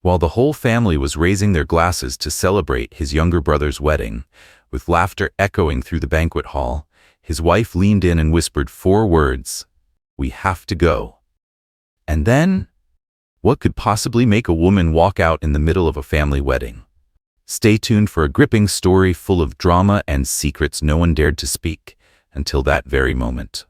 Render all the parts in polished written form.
While the whole family was raising their glasses to celebrate his younger brother's wedding, with laughter echoing through the banquet hall, his wife leaned in and whispered 4 words, "We have to go." And then, what could possibly make a woman walk out in the middle of a family wedding? Stay tuned for a gripping story full of drama and secrets no one dared to speak until that very moment.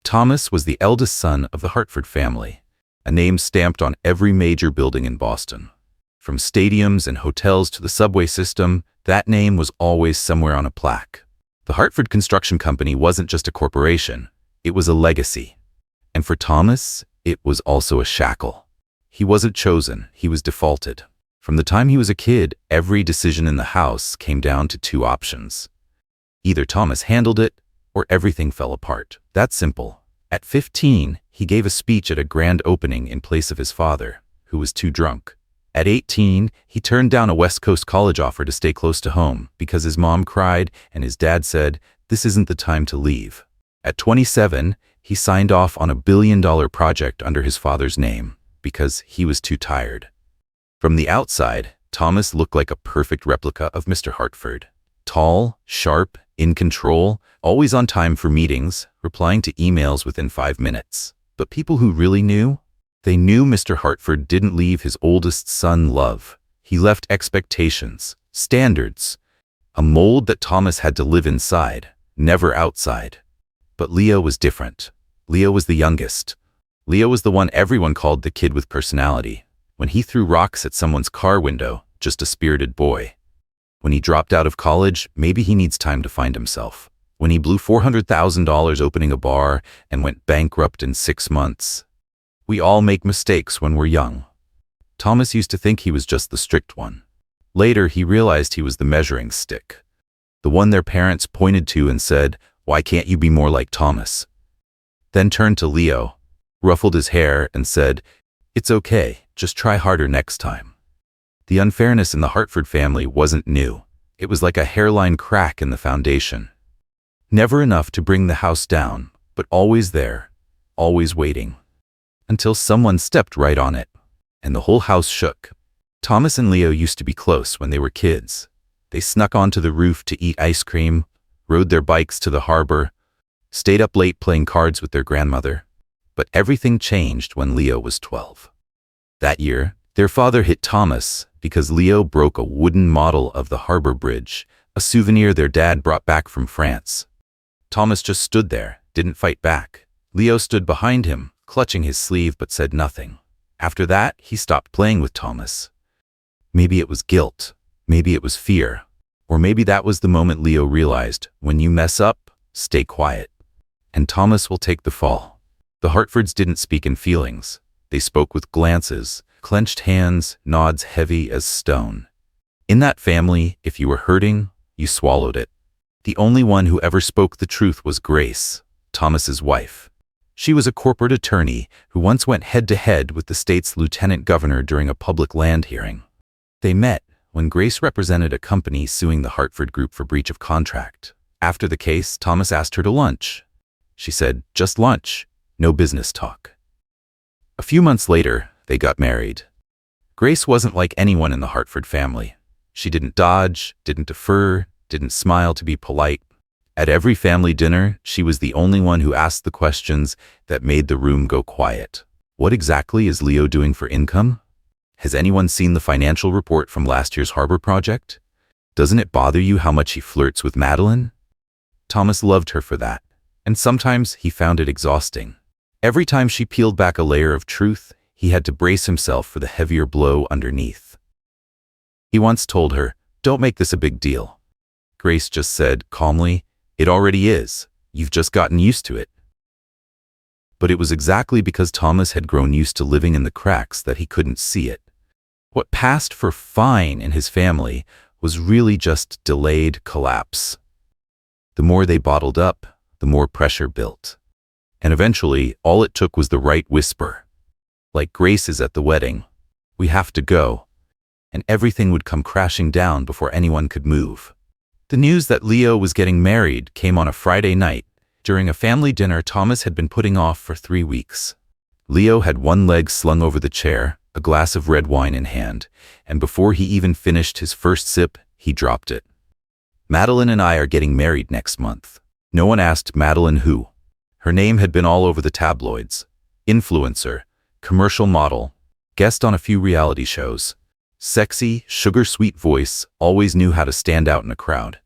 Thomas was the eldest son of the Hartford family, a name stamped on every major building in Boston. From stadiums and hotels to the subway system, that name was always somewhere on a plaque. The Hartford Construction Company wasn't just a corporation, it was a legacy. And for Thomas, it was also a shackle. He wasn't chosen, he was defaulted. From the time he was a kid, every decision in the house came down to 2 options. Either Thomas handled it, or everything fell apart. That's simple. At 15, he gave a speech at a grand opening in place of his father, who was too drunk. At 18, he turned down a West Coast college offer to stay close to home because his mom cried and his dad said, "This isn't the time to leave." At 27, he signed off on a billion-dollar project under his father's name because he was too tired. From the outside, Thomas looked like a perfect replica of Mr. Hartford. Tall, sharp, in control, always on time for meetings, replying to emails within 5 minutes. But people who really knew, they knew Mr. Hartford didn't leave his oldest son love. He left expectations, standards, a mold that Thomas had to live inside, never outside. But Leo was different. Leo was the youngest. Leo was the one everyone called the kid with personality. When he threw rocks at someone's car window, just a spirited boy. When he dropped out of college, maybe he needs time to find himself. When he blew $400,000 opening a bar and went bankrupt in 6 months. We all make mistakes when we're young. Thomas used to think he was just the strict one. Later, he realized he was the measuring stick. The one their parents pointed to and said, "Why can't you be more like Thomas?" Then turned to Leo, ruffled his hair, and said, "It's okay, just try harder next time." The unfairness in the Hartford family wasn't new. It was like a hairline crack in the foundation. Never enough to bring the house down, but always there, always waiting. Until someone stepped right on it, and the whole house shook. Thomas and Leo used to be close when they were kids. They snuck onto the roof to eat ice cream, rode their bikes to the harbor, stayed up late playing cards with their grandmother. But everything changed when Leo was 12. That year, their father hit Thomas because Leo broke a wooden model of the harbor bridge, a souvenir their dad brought back from France. Thomas just stood there, didn't fight back. Leo stood behind him, clutching his sleeve but said nothing. After that, he stopped playing with Thomas. Maybe it was guilt, maybe it was fear, or maybe that was the moment Leo realized, when you mess up, stay quiet, and Thomas will take the fall. The Hartfords didn't speak in feelings. They spoke with glances, clenched hands, nods heavy as stone. In that family, if you were hurting, you swallowed it. The only one who ever spoke the truth was Grace, Thomas's wife. She was a corporate attorney who once went head-to-head with the state's lieutenant governor during a public land hearing. They met when Grace represented a company suing the Hartford Group for breach of contract. After the case, Thomas asked her to lunch. She said, "Just lunch. No business talk." A few months later, they got married. Grace wasn't like anyone in the Hartford family. She didn't dodge, didn't defer, didn't smile to be polite. At every family dinner, she was the only one who asked the questions that made the room go quiet. What exactly is Leo doing for income? Has anyone seen the financial report from last year's harbor project? Doesn't it bother you how much he flirts with Madeline? Thomas loved her for that, and sometimes he found it exhausting. Every time she peeled back a layer of truth, he had to brace himself for the heavier blow underneath. He once told her, "Don't make this a big deal." Grace just said, calmly, "It already is. You've just gotten used to it." But it was exactly because Thomas had grown used to living in the cracks that he couldn't see it. What passed for fine in his family was really just delayed collapse. The more they bottled up, the more pressure built. And eventually, all it took was the right whisper. Like Grace's at the wedding, "We have to go." And everything would come crashing down before anyone could move. The news that Leo was getting married came on a Friday night, during a family dinner Thomas had been putting off for 3 weeks. Leo had one leg slung over the chair, a glass of red wine in hand, and before he even finished his first sip, he dropped it. "Madeline and I are getting married next month." No one asked Madeline who. Her name had been all over the tabloids. Influencer, commercial model, guest on a few reality shows. Sexy, sugar-sweet voice, always knew how to stand out in a crowd.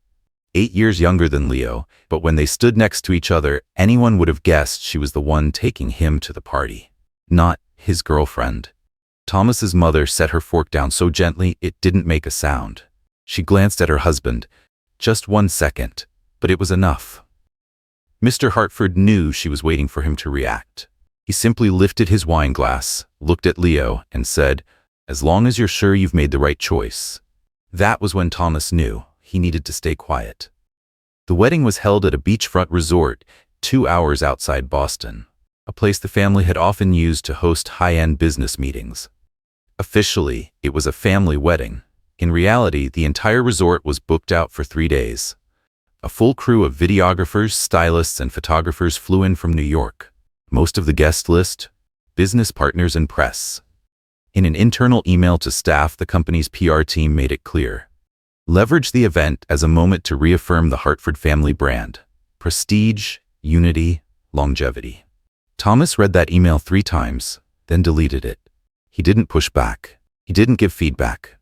8 years younger than Leo, but when they stood next to each other, anyone would have guessed she was the one taking him to the party, not his girlfriend. Thomas's mother set her fork down so gently it didn't make a sound. She glanced at her husband. Just 1 second, but it was enough. Mr. Hartford knew she was waiting for him to react. He simply lifted his wine glass, looked at Leo, and said, "As long as you're sure you've made the right choice." That was when Thomas knew he needed to stay quiet. The wedding was held at a beachfront resort 2 hours outside Boston, a place the family had often used to host high-end business meetings. Officially, it was a family wedding. In reality, the entire resort was booked out for 3 days. A full crew of videographers, stylists, and photographers flew in from New York. Most of the guest list, business partners and press. In an internal email to staff, the company's PR team made it clear. Leverage the event as a moment to reaffirm the Hartford family brand. Prestige, unity, longevity. Thomas read that email 3 times, then deleted it. He didn't push back. He didn't give feedback.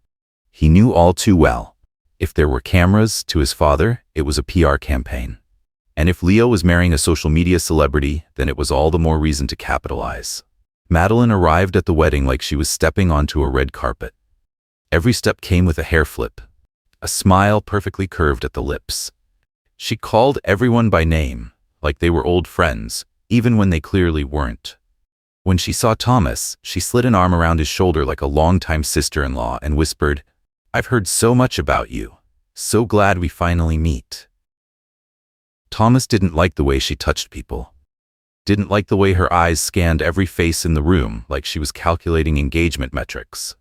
He knew all too well. If there were cameras to his father, it was a PR campaign. And if Leo was marrying a social media celebrity, then it was all the more reason to capitalize. Madeline arrived at the wedding like she was stepping onto a red carpet. Every step came with a hair flip, a smile perfectly curved at the lips. She called everyone by name, like they were old friends, even when they clearly weren't. When she saw Thomas, she slid an arm around his shoulder like a longtime sister-in-law and whispered, "I've heard so much about you. So glad we finally meet." Thomas didn't like the way she touched people. Didn't like the way her eyes scanned every face in the room like she was calculating engagement metrics.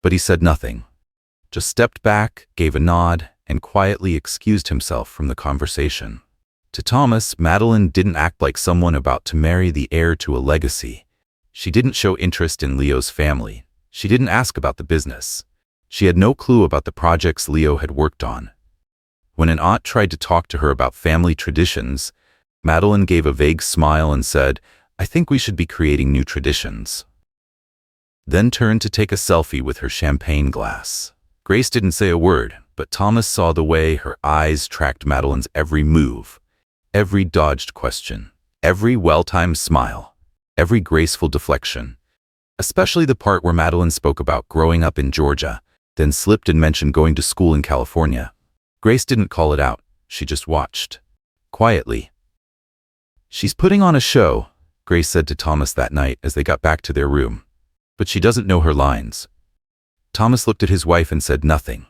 But he said nothing. Just stepped back, gave a nod, and quietly excused himself from the conversation. To Thomas, Madeline didn't act like someone about to marry the heir to a legacy. She didn't show interest in Leo's family. She didn't ask about the business. She had no clue about the projects Leo had worked on. When an aunt tried to talk to her about family traditions, Madeline gave a vague smile and said, "I think we should be creating new traditions." Then turned to take a selfie with her champagne glass. Grace didn't say a word, but Thomas saw the way her eyes tracked Madeline's every move, every dodged question, every well-timed smile, every graceful deflection. Especially the part where Madeline spoke about growing up in Georgia, then slipped and mentioned going to school in California. Grace didn't call it out, she just watched. Quietly. "She's putting on a show," Grace said to Thomas that night as they got back to their room. "But she doesn't know her lines." Thomas looked at his wife and said nothing.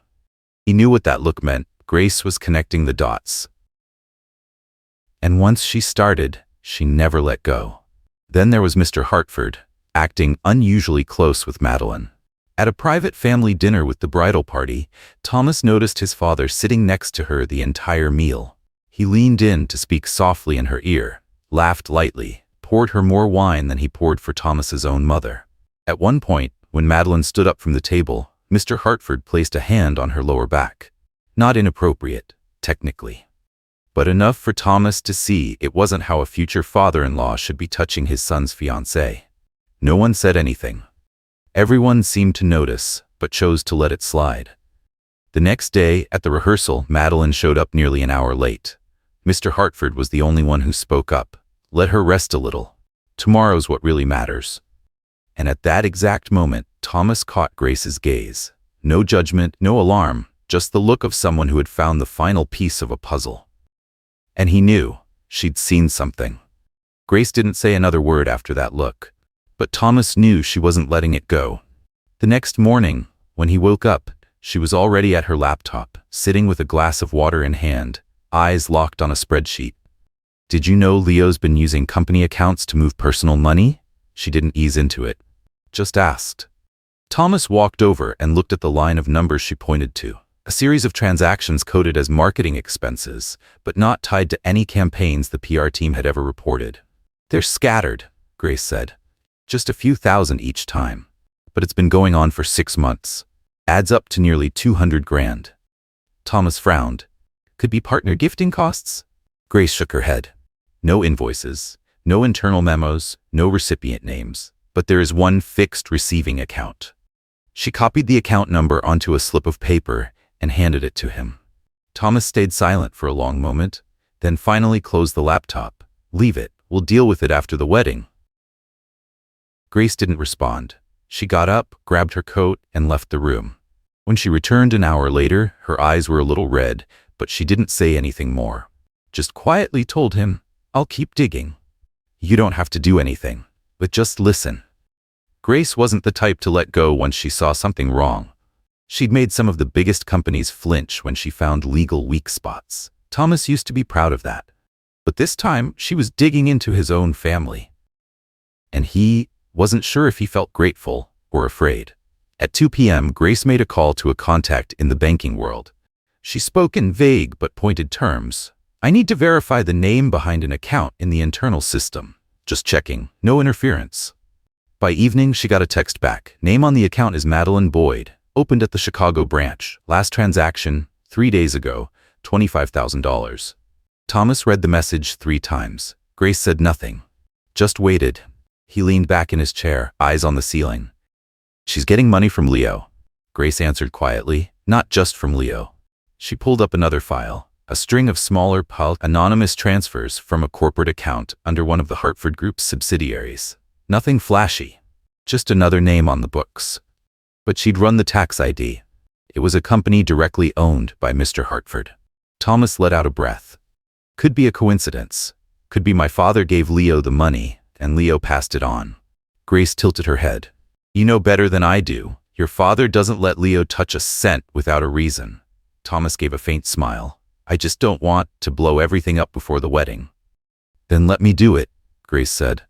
He knew what that look meant. Grace was connecting the dots. And once she started, she never let go. Then there was Mr. Hartford, acting unusually close with Madeline. At a private family dinner with the bridal party, Thomas noticed his father sitting next to her the entire meal. He leaned in to speak softly in her ear, laughed lightly, poured her more wine than he poured for Thomas's own mother. At one point, when Madeline stood up from the table, Mr. Hartford placed a hand on her lower back. Not inappropriate, technically, but enough for Thomas to see it wasn't how a future father-in-law should be touching his son's fiancée. No one said anything. Everyone seemed to notice, but chose to let it slide. The next day, at the rehearsal, Madeline showed up nearly an hour late. Mr. Hartford was the only one who spoke up. "Let her rest a little. Tomorrow's what really matters." And at that exact moment, Thomas caught Grace's gaze. No judgment, no alarm, just the look of someone who had found the final piece of a puzzle. And he knew she'd seen something. Grace didn't say another word after that look. But Thomas knew she wasn't letting it go. The next morning, when he woke up, she was already at her laptop, sitting with a glass of water in hand, eyes locked on a spreadsheet. "Did you know Leo's been using company accounts to move personal money?" She didn't ease into it. Just asked. Thomas walked over and looked at the line of numbers she pointed to. A series of transactions coded as marketing expenses, but not tied to any campaigns the PR team had ever reported. "They're scattered," Grace said. "Just a few thousand each time. but it's been going on for 6 months. Adds up to nearly 200 grand. Thomas frowned. Could be partner gifting costs? Grace shook her head. No invoices, no internal memos, no recipient names, but there is one fixed receiving account. She copied the account number onto a slip of paper and handed it to him. Thomas stayed silent for a long moment, then finally closed the laptop. Leave it, we'll deal with it after the wedding. Grace didn't respond. She got up, grabbed her coat, and left the room. When she returned an hour later, her eyes were a little red, but she didn't say anything more. Just quietly told him, I'll keep digging. You don't have to do anything, but just listen. Grace wasn't the type to let go once she saw something wrong. She'd made some of the biggest companies flinch when she found legal weak spots. Thomas used to be proud of that. But this time, she was digging into his own family. And he wasn't sure if he felt grateful or afraid. At 2 p.m., Grace made a call to a contact in the banking world. She spoke in vague but pointed terms. I need to verify the name behind an account in the internal system. Just checking, no interference. By evening, she got a text back. Name on the account is Madeline Boyd. Opened at the Chicago branch. Last transaction, 3 days ago, $25,000. Thomas read the message 3 times. Grace said nothing. Just waited. He leaned back in his chair, eyes on the ceiling. She's getting money from Leo. Grace answered quietly. Not just from Leo. She pulled up another file. A string of smaller, anonymous transfers from a corporate account under one of the Hartford Group's subsidiaries. Nothing flashy. Just another name on the books. But she'd run the tax ID. It was a company directly owned by Mr. Hartford. Thomas let out a breath. Could be a coincidence. Could be my father gave Leo the money, and Leo passed it on. Grace tilted her head. You know better than I do. Your father doesn't let Leo touch a cent without a reason. Thomas gave a faint smile. I just don't want to blow everything up before the wedding. Then let me do it, Grace said.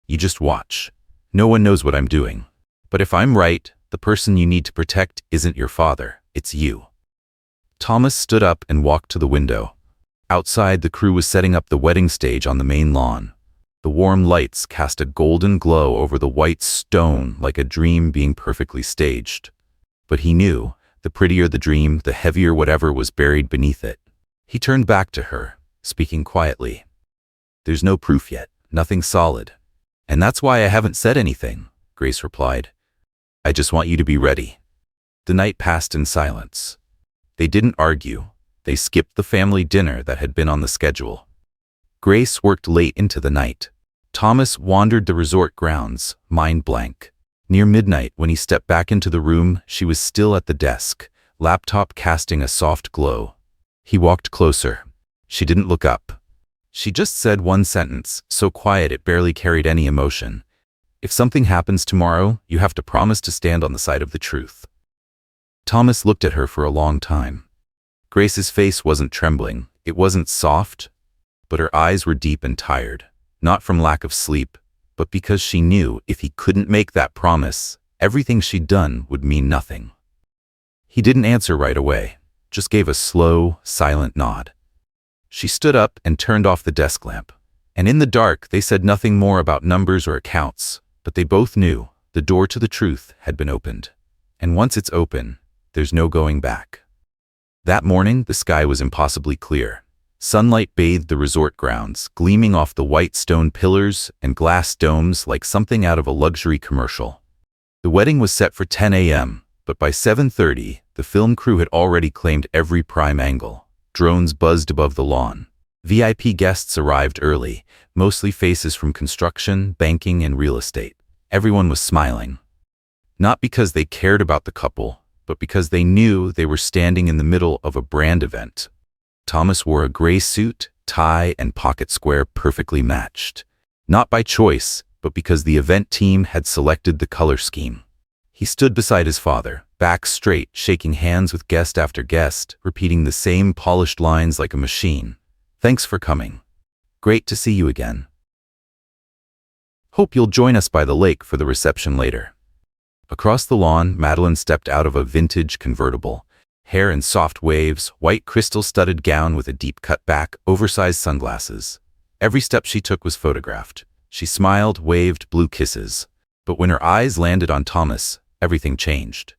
You just watch. No one knows what I'm doing. But if I'm right, the person you need to protect isn't your father, it's you. Thomas stood up and walked to the window. Outside, the crew was setting up the wedding stage on the main lawn. The warm lights cast a golden glow over the white stone like a dream being perfectly staged. But he knew, the prettier the dream, the heavier whatever was buried beneath it. He turned back to her, speaking quietly. There's no proof yet, nothing solid. And that's why I haven't said anything, Grace replied. I just want you to be ready. The night passed in silence. They didn't argue. They skipped the family dinner that had been on the schedule. Grace worked late into the night. Thomas wandered the resort grounds, mind blank. Near midnight, when he stepped back into the room, she was still at the desk, laptop casting a soft glow. He walked closer. She didn't look up. She just said one sentence, so quiet it barely carried any emotion. If something happens tomorrow, you have to promise to stand on the side of the truth. Thomas looked at her for a long time. Grace's face wasn't trembling. It wasn't soft, but her eyes were deep and tired, not from lack of sleep, but because she knew if he couldn't make that promise, everything she'd done would mean nothing. He didn't answer right away, just gave a slow, silent nod. She stood up and turned off the desk lamp. And in the dark, they said nothing more about numbers or accounts, but they both knew the door to the truth had been opened. And once it's open, there's no going back. That morning, the sky was impossibly clear. Sunlight bathed the resort grounds, gleaming off the white stone pillars and glass domes like something out of a luxury commercial. The wedding was set for 10 a.m., but by 7:30, the film crew had already claimed every prime angle. Drones buzzed above the lawn. VIP guests arrived early, mostly faces from construction, banking, and real estate. Everyone was smiling. Not because they cared about the couple, but because they knew they were standing in the middle of a brand event. Thomas wore a gray suit, tie, and pocket square perfectly matched. Not by choice, but because the event team had selected the color scheme. He stood beside his father, back straight, shaking hands with guest after guest, repeating the same polished lines like a machine. Thanks for coming. Great to see you again. Hope you'll join us by the lake for the reception later. Across the lawn, Madeline stepped out of a vintage convertible. Hair in soft waves, white crystal-studded gown with a deep-cut back, oversized sunglasses. Every step she took was photographed. She smiled, waved, blew kisses. But when her eyes landed on Thomas, everything changed.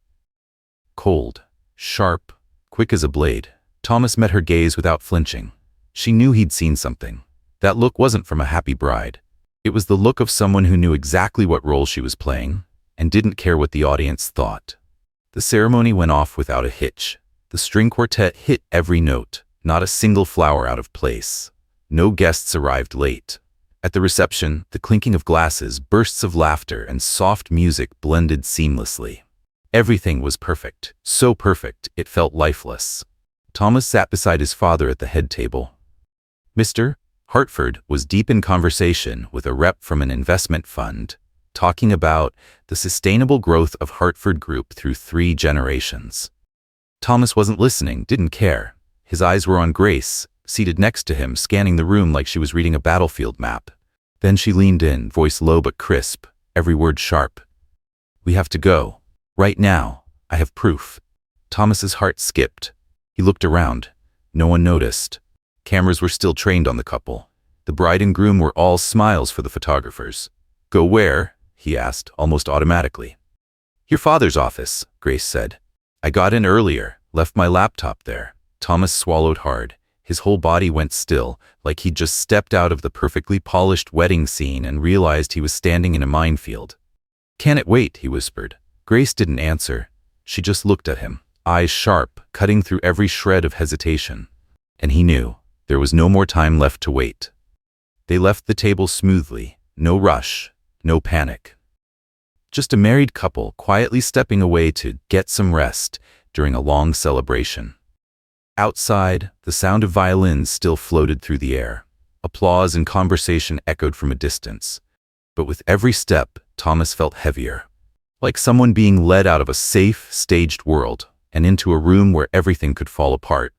Cold, sharp, quick as a blade, Thomas met her gaze without flinching. She knew he'd seen something. That look wasn't from a happy bride. It was the look of someone who knew exactly what role she was playing and didn't care what the audience thought. The ceremony went off without a hitch. The string quartet hit every note, not a single flower out of place. No guests arrived late. At the reception, the clinking of glasses, bursts of laughter, and soft music blended seamlessly. Everything was perfect, so perfect it felt lifeless. Thomas sat beside his father at the head table. Mr. Hartford was deep in conversation with a rep from an investment fund, talking about the sustainable growth of Hartford Group through 3 generations. Thomas wasn't listening, didn't care. His eyes were on Grace, seated next to him, scanning the room like she was reading a battlefield map. Then she leaned in, voice low but crisp, every word sharp. "We have to go. Right now. I have proof." Thomas's heart skipped. He looked around. No one noticed. Cameras were still trained on the couple. The bride and groom were all smiles for the photographers. "Go where?" he asked, almost automatically. "Your father's office," Grace said. "I got in earlier, left my laptop there." Thomas swallowed hard. His whole body went still, like he'd just stepped out of the perfectly polished wedding scene and realized he was standing in a minefield. "Can it wait?" he whispered. Grace didn't answer. She just looked at him, eyes sharp, cutting through every shred of hesitation. And he knew there was no more time left to wait. They left the table smoothly, no rush, no panic. Just a married couple quietly stepping away to get some rest during a long celebration. Outside, the sound of violins still floated through the air. Applause and conversation echoed from a distance. But with every step, Thomas felt heavier, like someone being led out of a safe, staged world and into a room where everything could fall apart.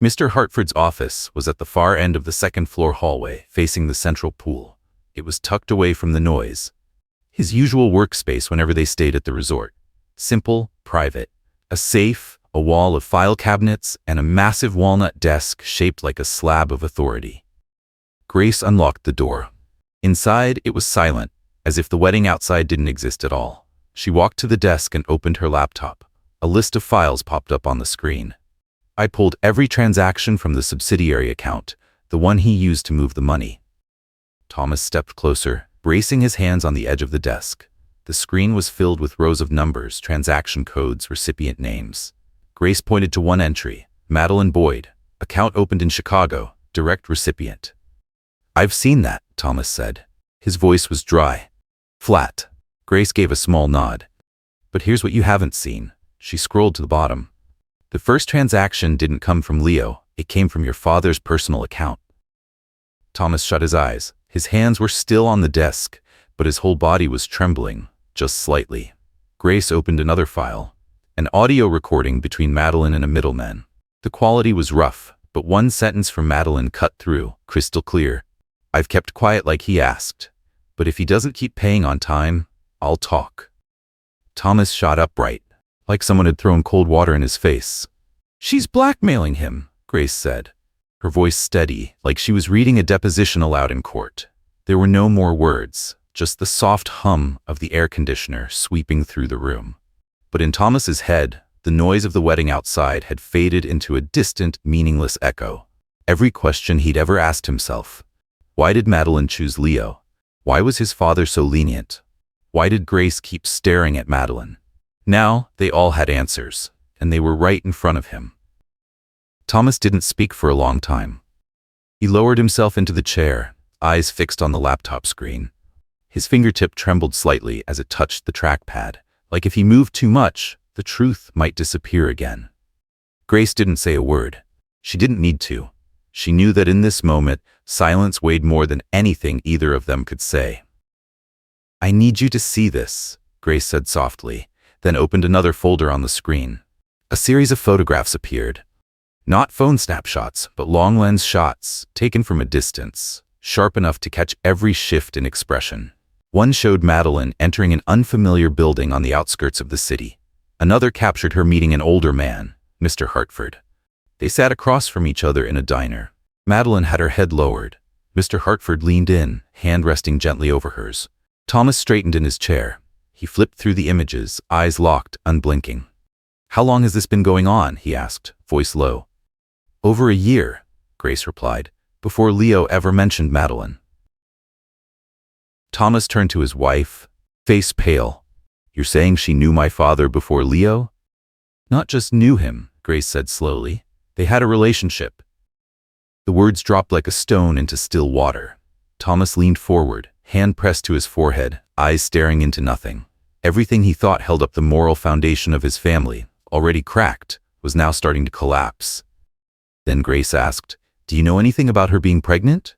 Mr. Hartford's office was at the far end of the second-floor hallway, facing the central pool. It was tucked away from the noise. His usual workspace whenever they stayed at the resort. Simple, private. A safe, a wall of file cabinets, and a massive walnut desk shaped like a slab of authority. Grace unlocked the door. Inside, it was silent, as if the wedding outside didn't exist at all. She walked to the desk and opened her laptop. A list of files popped up on the screen. I pulled every transaction from the subsidiary account, the one he used to move the money. Thomas stepped closer, bracing his hands on the edge of the desk. The screen was filled with rows of numbers, transaction codes, recipient names. Grace pointed to one entry, Madeline Boyd, account opened in Chicago, direct recipient. "I've seen that," Thomas said. His voice was dry, flat. Grace gave a small nod. "But here's what you haven't seen." She scrolled to the bottom. "The first transaction didn't come from Leo, it came from your father's personal account." Thomas shut his eyes. His hands were still on the desk, but his whole body was trembling, just slightly. Grace opened another file, an audio recording between Madeline and a middleman. The quality was rough, but one sentence from Madeline cut through, crystal clear. "I've kept quiet like he asked, but if he doesn't keep paying on time, I'll talk." Thomas shot upright, like someone had thrown cold water in his face. "She's blackmailing him," Grace said, her voice steady, like she was reading a deposition aloud in court. There were no more words, just the soft hum of the air conditioner sweeping through the room. But in Thomas's head, the noise of the wedding outside had faded into a distant, meaningless echo. Every question he'd ever asked himself. Why did Madeline choose Leo? Why was his father so lenient? Why did Grace keep staring at Madeline? Now, they all had answers, and they were right in front of him. Thomas didn't speak for a long time. He lowered himself into the chair, eyes fixed on the laptop screen. His fingertip trembled slightly as it touched the trackpad, like if he moved too much, the truth might disappear again. Grace didn't say a word. She didn't need to. She knew that in this moment, silence weighed more than anything either of them could say. "I need you to see this," Grace said softly, then opened another folder on the screen. A series of photographs appeared. Not phone snapshots, but long-lens shots, taken from a distance, sharp enough to catch every shift in expression. One showed Madeline entering an unfamiliar building on the outskirts of the city. Another captured her meeting an older man, Mr. Hartford. They sat across from each other in a diner. Madeline had her head lowered. Mr. Hartford leaned in, hand resting gently over hers. Thomas straightened in his chair. He flipped through the images, eyes locked, unblinking. "How long has this been going on?" he asked, voice low. "Over a year," Grace replied, "before Leo ever mentioned Madeline." Thomas turned to his wife, face pale. "You're saying she knew my father before Leo?" "Not just knew him," Grace said slowly. "They had a relationship." The words dropped like a stone into still water. Thomas leaned forward, hand pressed to his forehead, eyes staring into nothing. Everything he thought held up the moral foundation of his family, already cracked, was now starting to collapse. Then Grace asked, "Do you know anything about her being pregnant?"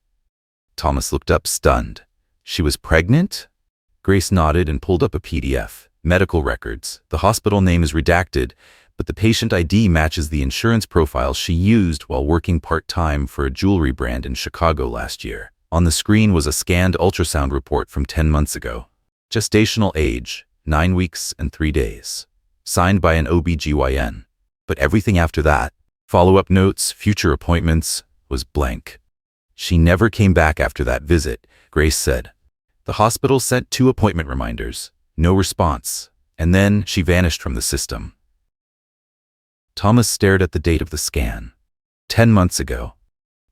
Thomas looked up, stunned. "She was pregnant?" Grace nodded and pulled up a PDF. Medical records. The hospital name is redacted, but the patient ID matches the insurance profile she used while working part-time for a jewelry brand in Chicago last year. On the screen was a scanned ultrasound report from 10 months ago. Gestational age, 9 weeks and 3 days. Signed by an OB/GYN. But everything after that, follow-up notes, future appointments, was blank. "She never came back after that visit," Grace said. "The hospital sent 2 appointment reminders. No response. And then she vanished from the system." Thomas stared at the date of the scan. 10 months ago.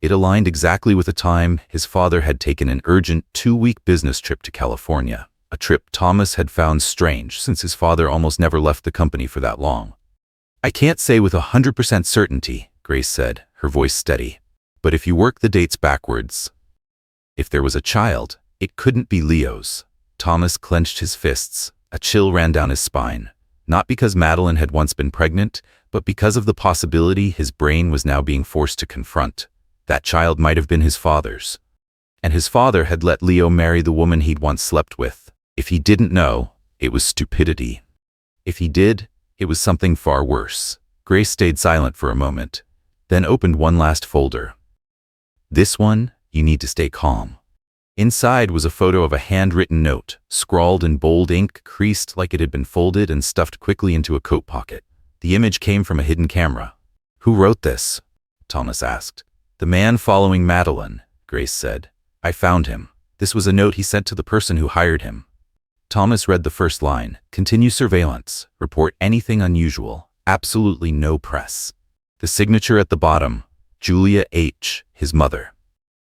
It aligned exactly with the time his father had taken an urgent 2-week business trip to California, a trip Thomas had found strange since his father almost never left the company for that long. "I can't say with 100% certainty," Grace said, her voice steady. "But if you work the dates backwards, if there was a child, it couldn't be Leo's." Thomas clenched his fists. A chill ran down his spine. Not because Madeline had once been pregnant, but because of the possibility his brain was now being forced to confront. That child might have been his father's. And his father had let Leo marry the woman he'd once slept with. If he didn't know, it was stupidity. If he did, it was something far worse. Grace stayed silent for a moment, then opened one last folder. "This one, you need to stay calm." Inside was a photo of a handwritten note, scrawled in bold ink, creased like it had been folded and stuffed quickly into a coat pocket. The image came from a hidden camera. "Who wrote this?" Thomas asked. "The man following Madeline," Grace said. "I found him. This was a note he sent to the person who hired him." Thomas read the first line. "Continue surveillance. Report anything unusual. Absolutely no press." The signature at the bottom, Julia H., his mother.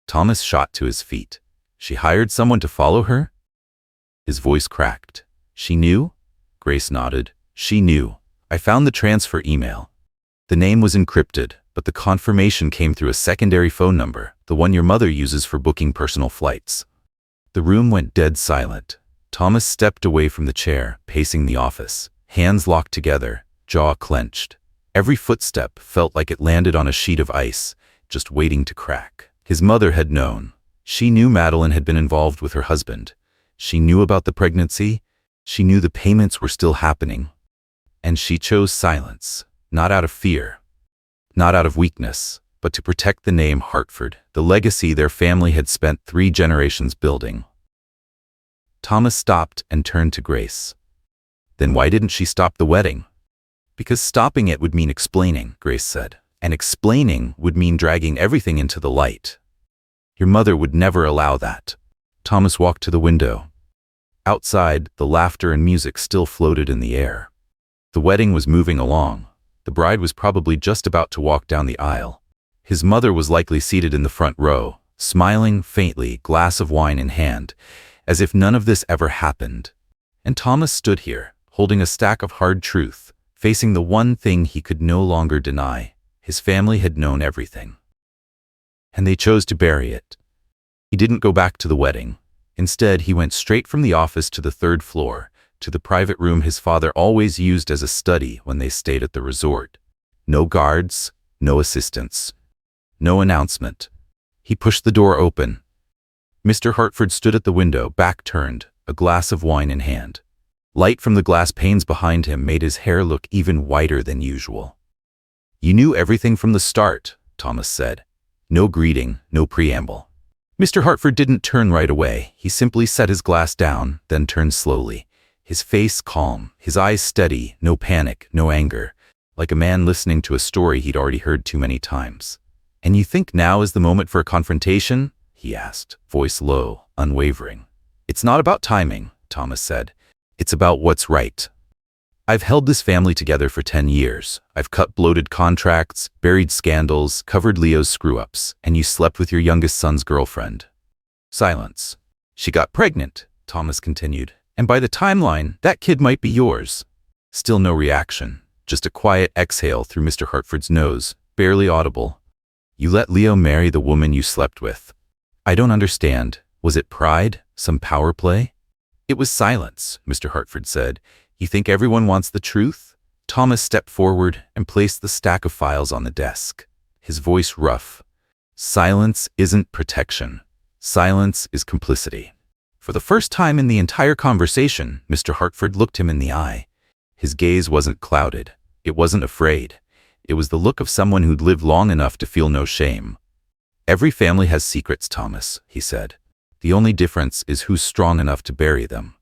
Thomas shot to his feet. She hired someone to follow her? His voice cracked. "She knew?" Grace nodded. "She knew. I found the transfer email. The name was encrypted, but the confirmation came through a secondary phone number, the one your mother uses for booking personal flights." The room went dead silent. Thomas stepped away from the chair, pacing the office, hands locked together, jaw clenched. Every footstep felt like it landed on a sheet of ice, just waiting to crack. His mother had known. She knew Madeline had been involved with her husband. She knew about the pregnancy. She knew the payments were still happening. And she chose silence, not out of fear, not out of weakness, but to protect the name Hartford, the legacy their family had spent 3 generations building. Thomas stopped and turned to Grace. "Then why didn't she stop the wedding?" "Because stopping it would mean explaining," Grace said. "And explaining would mean dragging everything into the light. Your mother would never allow that." Thomas walked to the window. Outside, the laughter and music still floated in the air. The wedding was moving along. The bride was probably just about to walk down the aisle. His mother was likely seated in the front row, smiling faintly, glass of wine in hand, as if none of this ever happened. And Thomas stood here, holding a stack of hard truth, facing the one thing he could no longer deny. His family had known everything. And they chose to bury it. He didn't go back to the wedding. Instead, he went straight from the office to the 3rd floor, to the private room his father always used as a study when they stayed at the resort. No guards, no assistants, no announcement. He pushed the door open. Mr. Hartford stood at the window, back turned, a glass of wine in hand. Light from the glass panes behind him made his hair look even whiter than usual. "You knew everything from the start," Thomas said. No greeting, no preamble. Mr. Hartford didn't turn right away. He simply set his glass down, then turned slowly. His face calm, his eyes steady, no panic, no anger, like a man listening to a story he'd already heard too many times. "And you think now is the moment for a confrontation?" he asked, voice low, unwavering. It's not about timing, Thomas said. It's about what's right. I've held this family together for 10 years. I've cut bloated contracts, buried scandals, covered Leo's screw-ups, and you slept with your youngest son's girlfriend. Silence. She got pregnant, Thomas continued, and by the timeline, that kid might be yours. Still no reaction, just a quiet exhale through Mr. Hartford's nose, barely audible. You let Leo marry the woman you slept with. I don't understand. Was it pride? Some power play? It was silence, Mr. Hartford said. You think everyone wants the truth? Thomas stepped forward and placed the stack of files on the desk, his voice rough. Silence isn't protection. Silence is complicity. For the first time in the entire conversation, Mr. Hartford looked him in the eye. His gaze wasn't clouded. It wasn't afraid. It was the look of someone who'd lived long enough to feel no shame. Every family has secrets, Thomas, he said. The only difference is who's strong enough to bury them.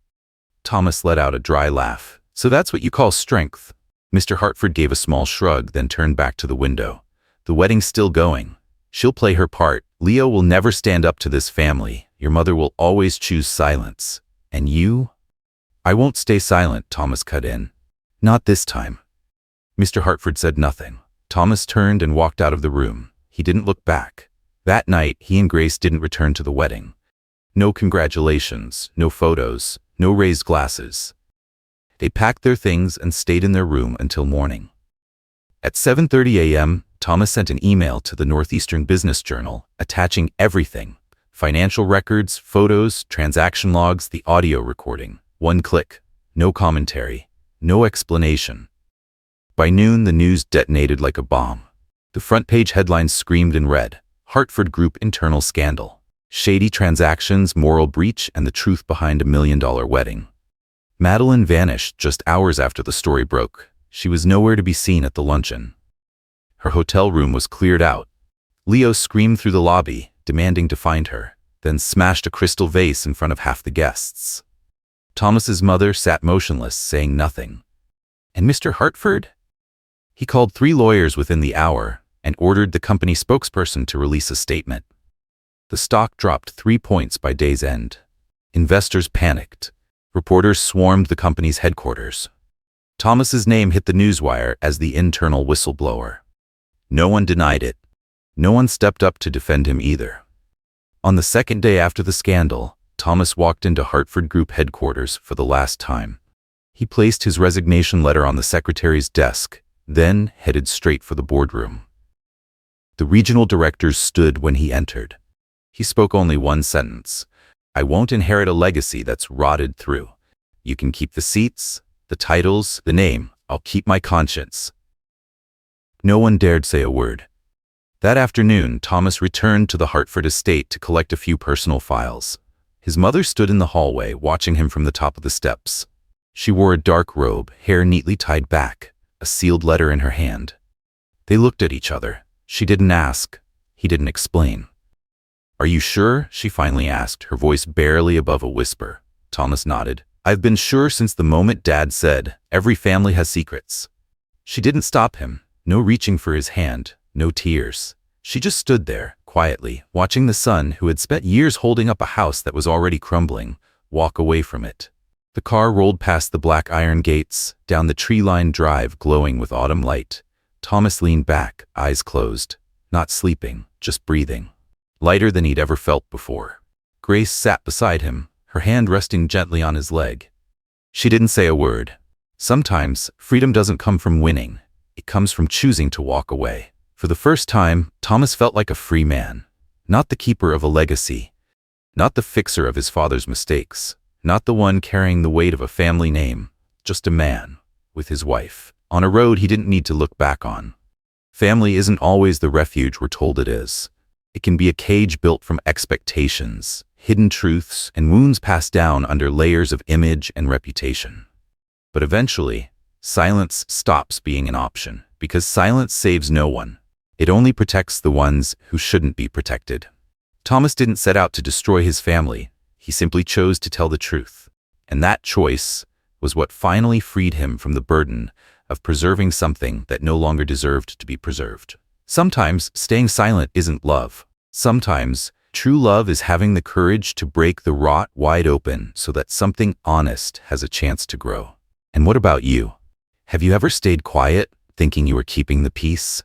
Thomas let out a dry laugh. So that's what you call strength? Mr. Hartford gave a small shrug, then turned back to the window. The wedding's still going. She'll play her part. Leo will never stand up to this family. Your mother will always choose silence. And you? I won't stay silent, Thomas cut in. Not this time. Mr. Hartford said nothing. Thomas turned and walked out of the room. He didn't look back. That night, he and Grace didn't return to the wedding. No congratulations, no photos, no raised glasses. They packed their things and stayed in their room until morning. At 7:30 a.m., Thomas sent an email to the Northeastern Business Journal, attaching everything: financial records, photos, transaction logs, the audio recording. One click. No commentary. No explanation. By noon, the news detonated like a bomb. The front page headlines screamed in red: Hartford Group internal scandal. Shady transactions, moral breach, and the truth behind $1 million wedding. Madeline vanished just hours after the story broke. She was nowhere to be seen at the luncheon. Her hotel room was cleared out. Leo screamed through the lobby, demanding to find her, then smashed a crystal vase in front of half the guests. Thomas's mother sat motionless, saying nothing. And Mr. Hartford? He called 3 lawyers within the hour and ordered the company spokesperson to release a statement. The stock dropped 3 points by day's end. Investors panicked. Reporters swarmed the company's headquarters. Thomas's name hit the newswire as the internal whistleblower. No one denied it. No one stepped up to defend him either. On the second day after the scandal, Thomas walked into Hartford Group headquarters for the last time. He placed his resignation letter on the secretary's desk, then headed straight for the boardroom. The regional directors stood when he entered. He spoke only one sentence: I won't inherit a legacy that's rotted through. You can keep the seats, the titles, the name. I'll keep my conscience. No one dared say a word. That afternoon, Thomas returned to the Hartford estate to collect a few personal files. His mother stood in the hallway, watching him from the top of the steps. She wore a dark robe, hair neatly tied back, a sealed letter in her hand. They looked at each other. She didn't ask. He didn't explain. Are you sure? She finally asked, her voice barely above a whisper. Thomas nodded. I've been sure since the moment Dad said, every family has secrets. She didn't stop him. No reaching for his hand, no tears. She just stood there, quietly, watching the son, who had spent years holding up a house that was already crumbling, walk away from it. The car rolled past the black iron gates, down the tree-lined drive glowing with autumn light. Thomas leaned back, eyes closed. Not sleeping, just breathing. Lighter than he'd ever felt before. Grace sat beside him, her hand resting gently on his leg. She didn't say a word. Sometimes, freedom doesn't come from winning. It comes from choosing to walk away. For the first time, Thomas felt like a free man. Not the keeper of a legacy. Not the fixer of his father's mistakes. Not the one carrying the weight of a family name. Just a man, with his wife, on a road he didn't need to look back on. Family isn't always the refuge we're told it is. It can be a cage built from expectations, hidden truths, and wounds passed down under layers of image and reputation. But eventually, silence stops being an option, because silence saves no one. It only protects the ones who shouldn't be protected. Thomas didn't set out to destroy his family. He simply chose to tell the truth. And that choice was what finally freed him from the burden of preserving something that no longer deserved to be preserved. Sometimes staying silent isn't love. Sometimes True love is having the courage to break the rot wide open so that something honest has a chance to grow. And what about you? Have you ever stayed quiet, thinking you were keeping the peace?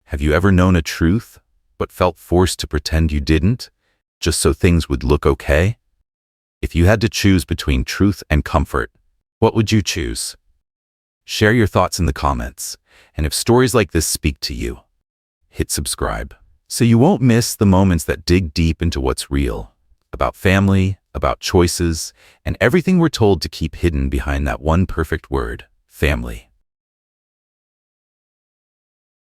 Have you ever known a truth, but felt forced to pretend you didn't, just so things would look okay? If you had to choose between truth and comfort, what would you choose? Share your thoughts in the comments, and if stories like this speak to you, hit subscribe so you won't miss the moments that dig deep into what's real, about family, about choices, and everything we're told to keep hidden behind that one perfect word, family.